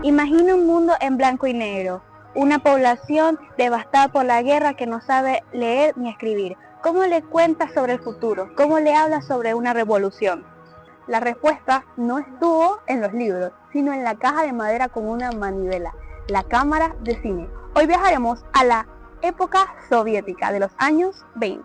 Imagina un mundo en blanco y negro, una población devastada por la guerra que no sabe leer ni escribir. ¿Cómo le cuenta sobre el futuro? ¿Cómo le habla sobre una revolución? La respuesta no estuvo en los libros, sino en la caja de madera con una manivela, la cámara de cine. Hoy viajaremos a la época soviética de los años 20.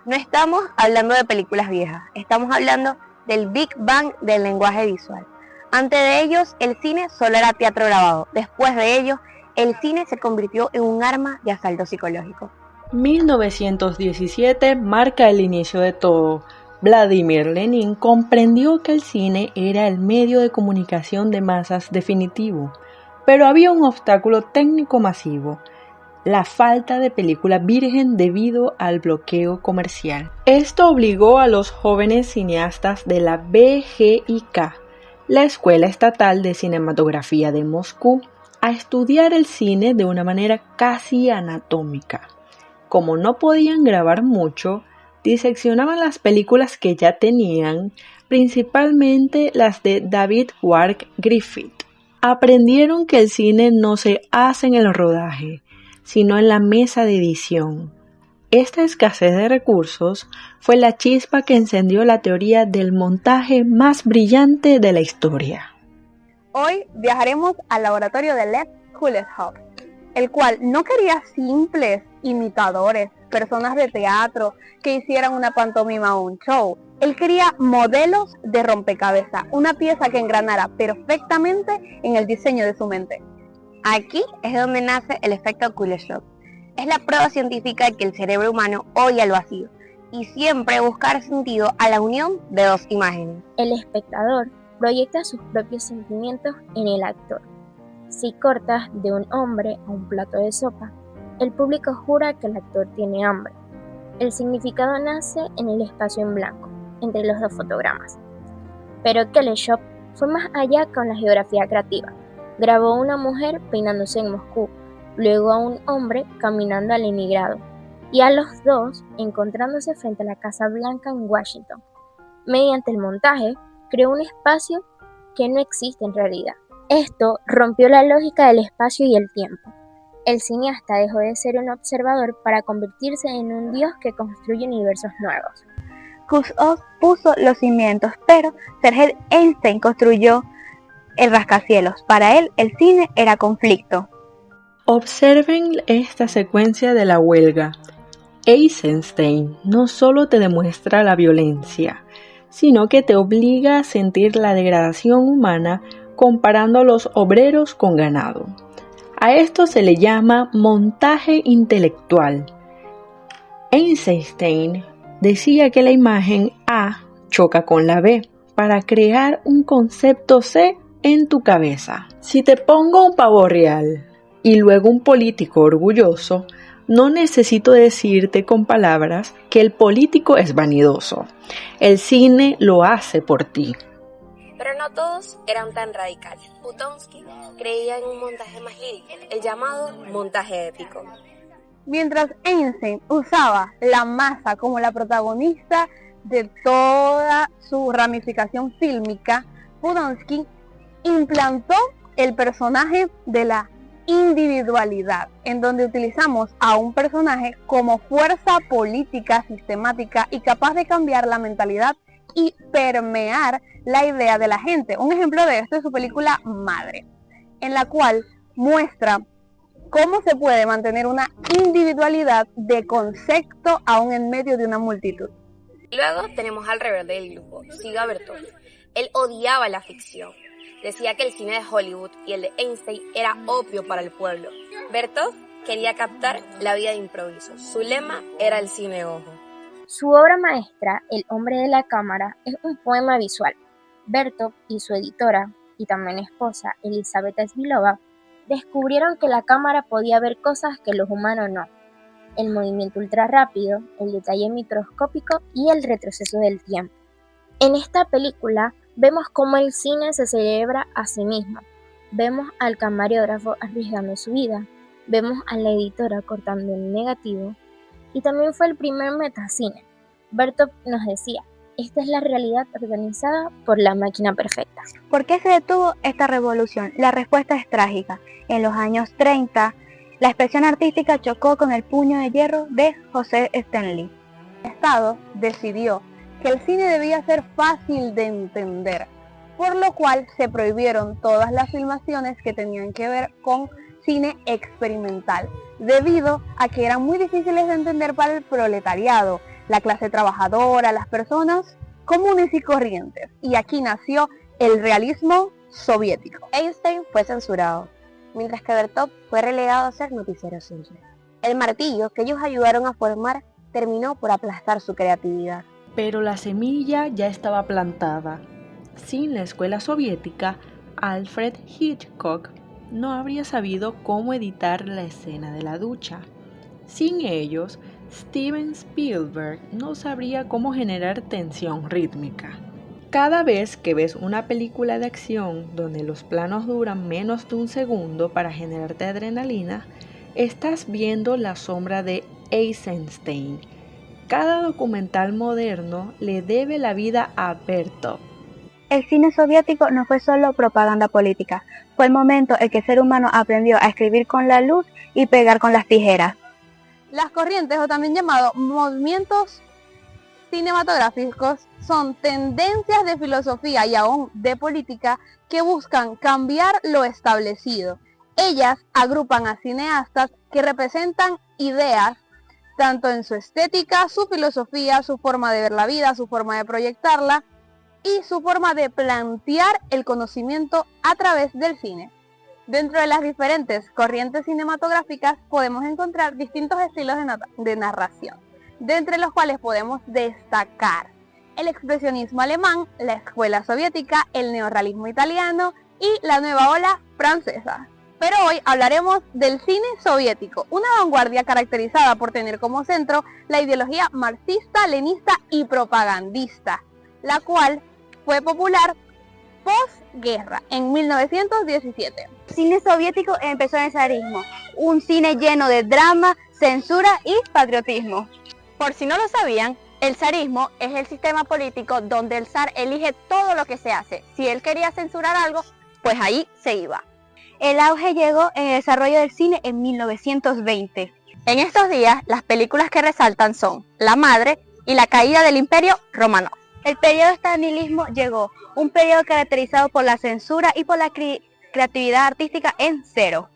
No estamos hablando de películas viejas, estamos hablando del Big Bang del lenguaje visual. Antes de ellos, el cine solo era teatro grabado. Después de ellos, el cine se convirtió en un arma de asalto psicológico. 1917 marca el inicio de todo. Vladimir Lenin comprendió que el cine era el medio de comunicación de masas definitivo, pero había un obstáculo técnico masivo: la falta de película virgen debido al bloqueo comercial. Esto obligó a los jóvenes cineastas de la BGIK, la Escuela Estatal de Cinematografía de Moscú, a estudiar el cine de una manera casi anatómica. Como no podían grabar mucho, diseccionaban las películas que ya tenían, principalmente las de David Wark Griffith. Aprendieron que el cine no se hace en el rodaje, sino en la mesa de edición. Esta escasez de recursos fue la chispa que encendió la teoría del montaje más brillante de la historia. Hoy viajaremos al laboratorio de Lev Kuleshov, el cual no quería simples imitadores, personas de teatro que hicieran una pantomima o un show. Él quería modelos de rompecabezas, una pieza que engranara perfectamente en el diseño de su mente. Aquí es donde nace el efecto Kuleshov. Es la prueba científica de que el cerebro humano odia el vacío y siempre buscar sentido a la unión de dos imágenes. El espectador proyecta sus propios sentimientos en el actor. Si cortas de un hombre a un plato de sopa, el público jura que el actor tiene hambre. El significado nace en el espacio en blanco, entre los dos fotogramas. Pero Kuleshov fue más allá con la geografía creativa. Grabó a una mujer peinándose en Moscú, luego a un hombre caminando a Leningrado, y a los dos encontrándose frente a la Casa Blanca en Washington. Mediante el montaje, creó un espacio que no existe en realidad. Esto rompió la lógica del espacio y el tiempo. El cineasta dejó de ser un observador para convertirse en un dios que construye universos nuevos. Kuleshov puso los cimientos, pero Sergei Eisenstein construyó el rascacielos. Para él, el cine era conflicto. Observen esta secuencia de la huelga. Eisenstein no solo te demuestra la violencia, sino que te obliga a sentir la degradación humana comparando a los obreros con ganado. A esto se le llama montaje intelectual. Eisenstein decía que la imagen A choca con la B para crear un concepto C en tu cabeza. Si te pongo un pavo real y luego un político orgulloso, no necesito decirte con palabras que el político es vanidoso. El cine lo hace por ti. Pero no todos eran tan radicales. Putonsky creía en un montaje más lírico, el llamado montaje épico. Mientras Eisenstein usaba la masa como la protagonista de toda su ramificación fílmica, Putonsky implantó el personaje de la individualidad, en donde utilizamos a un personaje como fuerza política sistemática y capaz de cambiar la mentalidad y permear la idea de la gente. Un ejemplo de esto es su película Madre, en la cual muestra cómo se puede mantener una individualidad de concepto aún en medio de una multitud. Luego tenemos al rebelde del grupo, Siga Bertov. Él odiaba la ficción. Decía que el cine de Hollywood y el de Einstein era opio para el pueblo. Bertov quería captar la vida de improviso. Su lema era el cine ojo. Su obra maestra, El hombre de la cámara, es un poema visual. Bertov y su editora, y también esposa, Elizaveta Svilova, descubrieron que la cámara podía ver cosas que los humanos no. El movimiento ultra rápido, el detalle microscópico y el retroceso del tiempo. En esta película vemos cómo el cine se celebra a sí mismo. Vemos al camarógrafo arriesgando su vida, vemos a la editora cortando el negativo, y también fue el primer metacine. Bertov nos decía, Esta es la realidad organizada por la máquina perfecta. ¿Por qué se detuvo esta revolución? La respuesta es trágica. En los años 30, la expresión artística chocó con el puño de hierro de José Stanley. El Estado decidió que el cine debía ser fácil de entender, por lo cual se prohibieron todas las filmaciones que tenían que ver con cine experimental, debido a que eran muy difíciles de entender para el proletariado, la clase trabajadora, las personas comunes y corrientes. Y aquí nació el realismo soviético. Einstein fue censurado, mientras que Bertov fue relegado a ser noticiero simple. El martillo que ellos ayudaron a formar terminó por aplastar su creatividad. Pero la semilla ya estaba plantada. Sin la escuela soviética, Alfred Hitchcock no habría sabido cómo editar la escena de la ducha. Sin ellos, Steven Spielberg no sabría cómo generar tensión rítmica. Cada vez que ves una película de acción donde los planos duran menos de un segundo para generarte adrenalina, estás viendo la sombra de Eisenstein. Cada documental moderno le debe la vida a Bertov. El cine soviético no fue solo propaganda política, fue el momento en que el ser humano aprendió a escribir con la luz y pegar con las tijeras. Las corrientes, o también llamados movimientos cinematográficos, son tendencias de filosofía y aún de política que buscan cambiar lo establecido. Ellas agrupan a cineastas que representan ideas tanto en su estética, su filosofía, su forma de ver la vida, su forma de proyectarla y su forma de plantear el conocimiento a través del cine. Dentro de las diferentes corrientes cinematográficas podemos encontrar distintos estilos de narración, de entre los cuales podemos destacar el expresionismo alemán, la escuela soviética, el neorrealismo italiano y la nueva ola francesa. Pero hoy hablaremos del cine soviético, una vanguardia caracterizada por tener como centro la ideología marxista, leninista y propagandista, la cual fue popular posguerra, en 1917. El cine soviético empezó en el zarismo, un cine lleno de drama, censura y patriotismo. Por si no lo sabían, el zarismo es el sistema político donde el zar elige todo lo que se hace. Si él quería censurar algo, pues ahí se iba. El auge llegó en el desarrollo del cine en 1920. En estos días, las películas que resaltan son La Madre y La Caída del Imperio Romano. El periodo stalinismo llegó, un periodo caracterizado por la censura y por la creatividad artística en cero.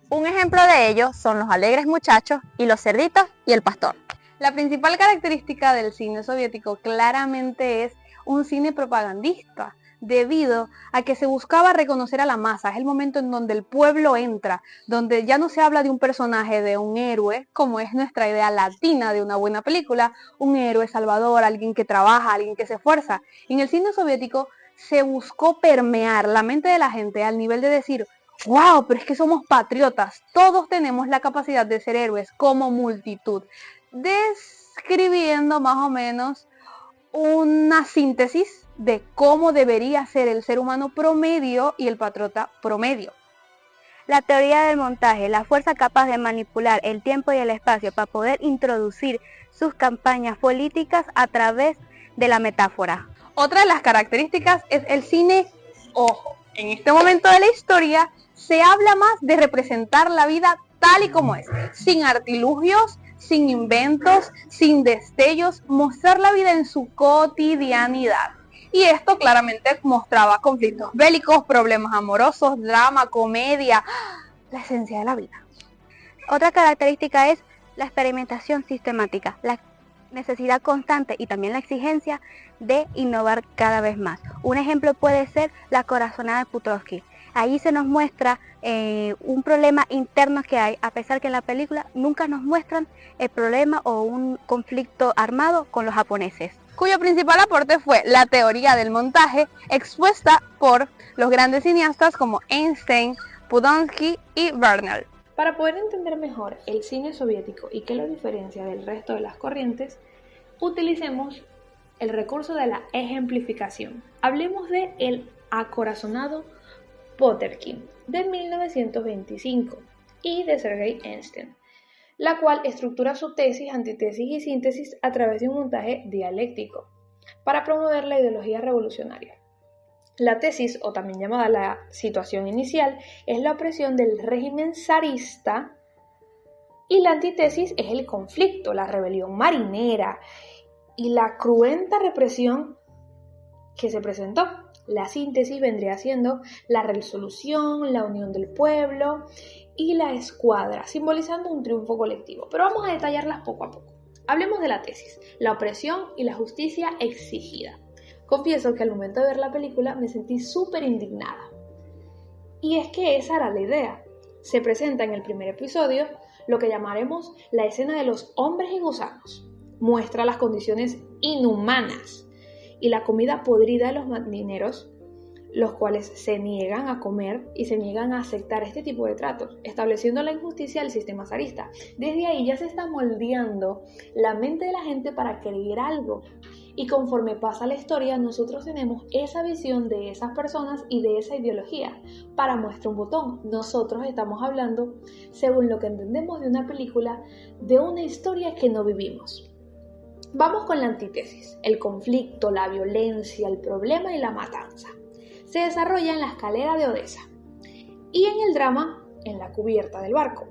Un ejemplo de ello son Los Alegres Muchachos y Los Cerditos y el Pastor. La principal característica del cine soviético claramente es un cine propagandista, debido a que se buscaba reconocer a la masa. Es el momento en donde el pueblo entra, donde ya no se habla de un personaje, de un héroe, como es nuestra idea latina de una buena película, un héroe salvador, alguien que trabaja, alguien que se esfuerza. En el cine soviético se buscó permear la mente de la gente al nivel de decir, wow, pero es que somos patriotas, todos tenemos la capacidad de ser héroes como multitud, describiendo más o menos una síntesis de cómo debería ser el ser humano promedio y el patriota promedio. La teoría del montaje, la fuerza capaz de manipular el tiempo y el espacio para poder introducir sus campañas políticas a través de la metáfora. Otra de las características es el cine ojo. En este momento de la historia se habla más de representar la vida tal y como es, sin artilugios, sin inventos, sin destellos, mostrar la vida en su cotidianidad. Y esto claramente mostraba conflictos bélicos, problemas amorosos, drama, comedia, la esencia de la vida. Otra característica es la experimentación sistemática, la necesidad constante y también la exigencia de innovar cada vez más. Un ejemplo puede ser La Corazonada de Putrovsky. Ahí se nos muestra un problema interno que hay, a pesar que en la película nunca nos muestran el problema o un conflicto armado con los japoneses, cuyo principal aporte fue la teoría del montaje expuesta por los grandes cineastas como Einstein, Podolsky y Bernal. Para poder entender mejor el cine soviético y qué lo diferencia del resto de las corrientes, utilicemos el recurso de la ejemplificación. Hablemos de El acorazonado Potemkin de 1925 y de Sergei Einstein, la cual estructura su tesis, antitesis y síntesis a través de un montaje dialéctico. para promover la ideología revolucionaria. La tesis, o también llamada la situación inicial, es la opresión del régimen zarista y la antítesis es el conflicto, la rebelión marinera y la cruenta represión que se presentó. La síntesis vendría siendo la resolución, la unión del pueblo y la escuadra, simbolizando un triunfo colectivo. Pero vamos a detallarlas poco a poco. Hablemos de la tesis, la opresión y la justicia exigida. Confieso que al momento de ver la película me sentí súper indignada. Y es que esa era la idea. Se presenta en el primer episodio lo que llamaremos la escena de los hombres y gusanos. Muestra las condiciones inhumanas y la comida podrida de los marineros, los cuales se niegan a comer y se niegan a aceptar este tipo de tratos, estableciendo la injusticia del sistema zarista. Desde ahí ya se está moldeando la mente de la gente para creer algo. Y conforme pasa la historia, nosotros tenemos esa visión de esas personas y de esa ideología. Para muestra un botón, nosotros estamos hablando, según lo que entendemos de una película, de una historia que no vivimos. Vamos con la antítesis, el conflicto, la violencia, el problema y la matanza. Se desarrolla en la escalera de Odessa y en el drama en la cubierta del barco.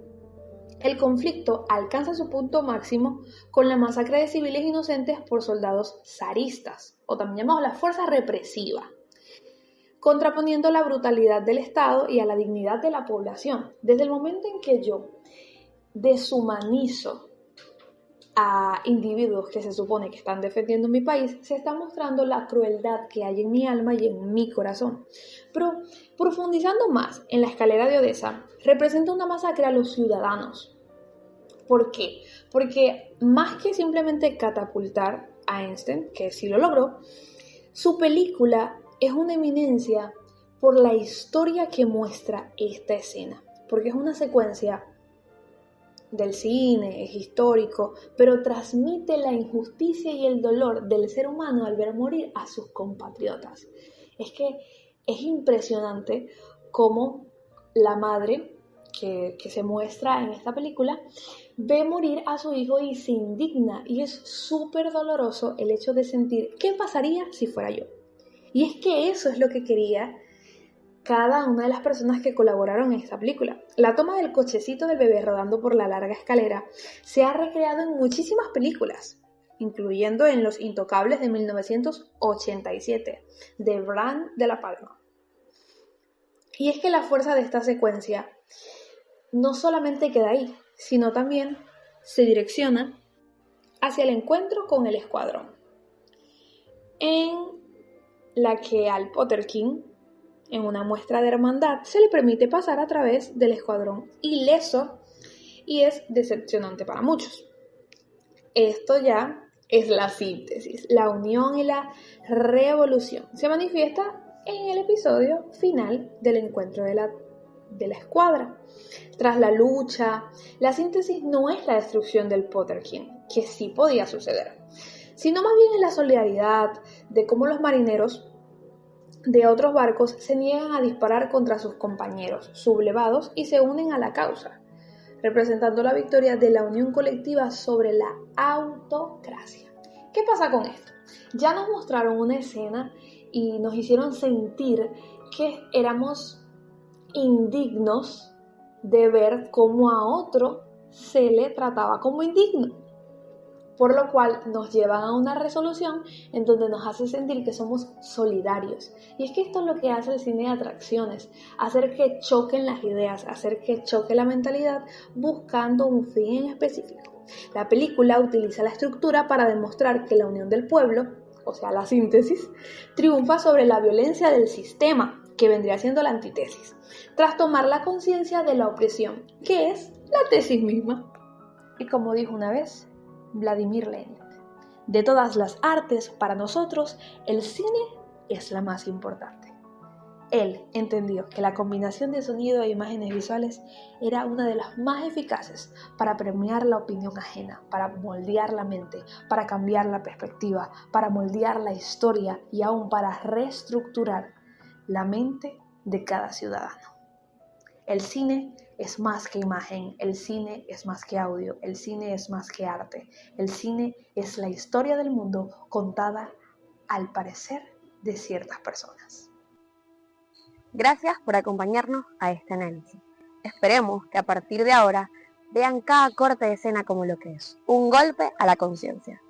El conflicto alcanza su punto máximo con la masacre de civiles inocentes por soldados zaristas, o también llamados la fuerza represiva, contraponiendo la brutalidad del Estado y a la dignidad de la población. Desde el momento en que yo deshumanizo a individuos que se supone que están defendiendo mi país, se está mostrando la crueldad que hay en mi alma y en mi corazón. Pero profundizando más en la escalera de Odessa, representa una masacre a los ciudadanos. ¿Por qué? Porque más que simplemente catapultar a Einstein, que sí lo logró, su película es una eminencia por la historia que muestra esta escena, porque es una secuencia del cine, es histórico, pero transmite la injusticia y el dolor del ser humano al ver morir a sus compatriotas. Es que es impresionante cómo la madre que se muestra en esta película ve morir a su hijo y se indigna, y es súper doloroso el hecho de sentir ¿qué pasaría si fuera yo? Y es que eso es lo que quería cada una de las personas que colaboraron en esta película. La toma del cochecito del bebé rodando por la larga escalera se ha recreado en muchísimas películas, incluyendo en Los Intocables de 1987, de Brian De Palma. Y es que la fuerza de esta secuencia no solamente queda ahí, sino también se direcciona hacia el encuentro con el escuadrón, en la que al Potter King, en una muestra de hermandad, se le permite pasar a través del escuadrón ileso y es decepcionante para muchos. Esto ya es la síntesis, la unión y la revolución. Se manifiesta en el episodio final del encuentro de la escuadra. Tras la lucha, la síntesis no es la destrucción del Potter King, que sí podía suceder, sino más bien es la solidaridad de cómo los marineros de otros barcos se niegan a disparar contra sus compañeros sublevados y se unen a la causa, representando la victoria de la unión colectiva sobre la autocracia. ¿Qué pasa con esto? Ya nos mostraron una escena y nos hicieron sentir que éramos indignos de ver cómo a otro se le trataba como indigno, por lo cual nos llevan a una resolución en donde nos hace sentir que somos solidarios. Y es que esto es lo que hace el cine de atracciones, hacer que choquen las ideas, hacer que choque la mentalidad buscando un fin en específico. La película utiliza la estructura para demostrar que la unión del pueblo, o sea, la síntesis, triunfa sobre la violencia del sistema, que vendría siendo la antítesis, tras tomar la conciencia de la opresión, que es la tesis misma. Y como dijo una vez Vladimir Lenin, de todas las artes, para nosotros, el cine es la más importante. Él entendió que la combinación de sonido e imágenes visuales era una de las más eficaces para premiar la opinión ajena, para moldear la mente, para cambiar la perspectiva, para moldear la historia y aún para reestructurar la mente de cada ciudadano. El cine es más que imagen, el cine es más que audio, el cine es más que arte. El cine es la historia del mundo contada al parecer de ciertas personas. Gracias por acompañarnos a este análisis. Esperemos que a partir de ahora vean cada corte de escena como lo que es, un golpe a la conciencia.